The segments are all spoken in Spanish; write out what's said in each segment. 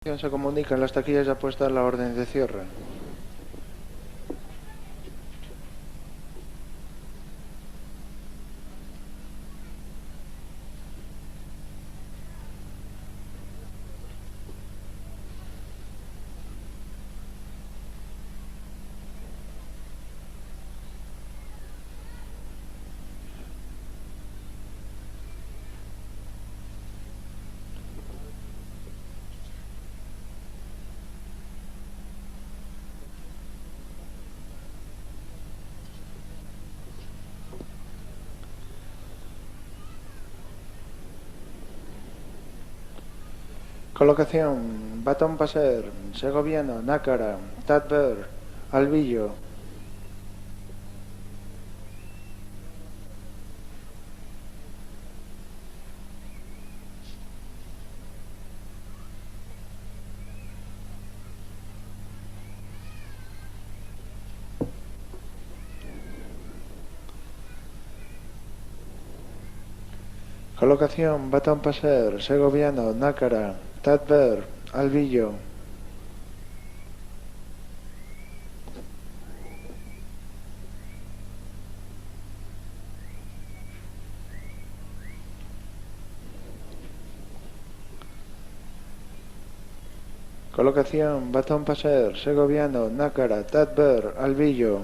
Se comunica en las taquillas ya puesta la orden de cierre. Colocación: Batón Passer, Segoviano, Nácara, Tadber, Albillo. Colocación: Batón Passer, Segoviano, Nácara, Tadber, Albillo. Colocación: Batón Passer, Segoviano, Nácara, Tadber, Albillo.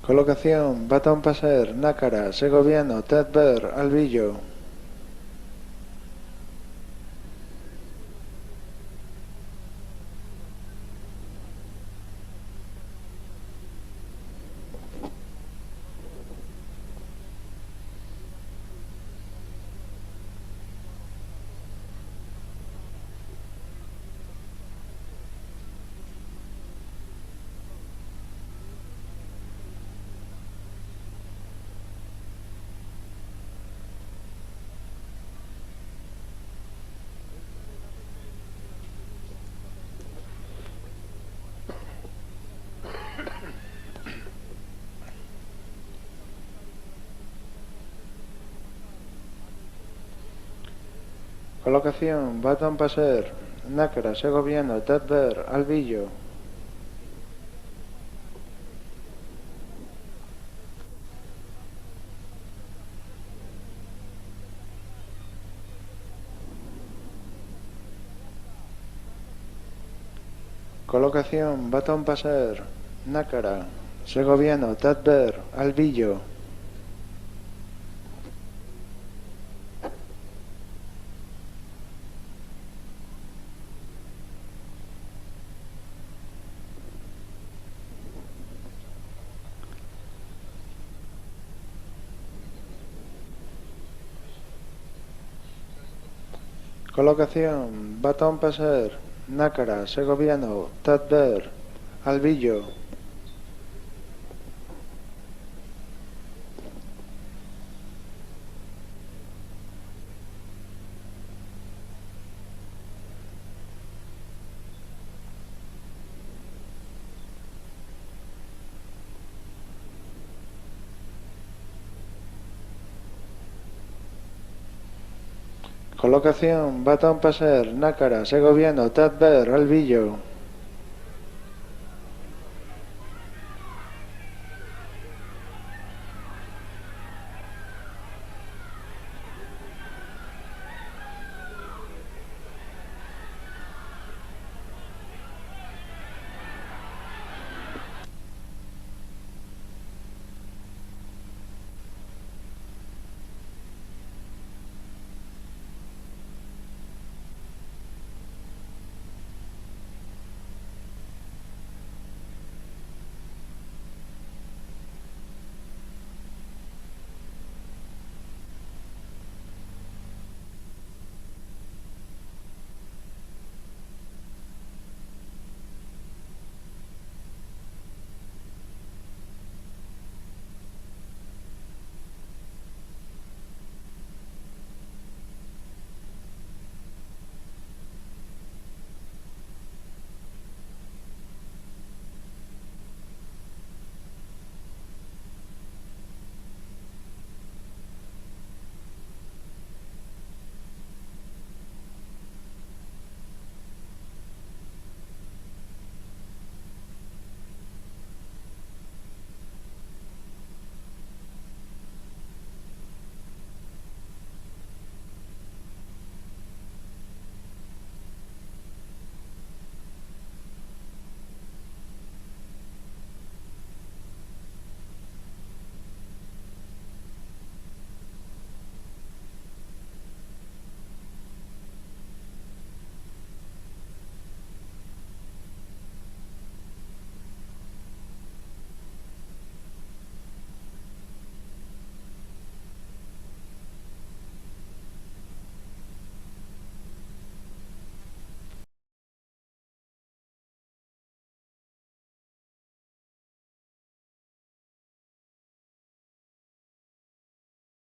Colocación: Batón Passer, Nácara, Segoviano, Tadber, Albillo. Colocación: Batón Passer, Nácara, Segoviano, Tadber, Albillo. Colocación: Batón Passer, Nácara, Segoviano, Tadber, Albillo. Colocación: Batón Passer, Nácara, Segoviano, Tadber, Albillo. Colocación: Batón Passer, Nácara, Segoviano, Tadber, Albillo.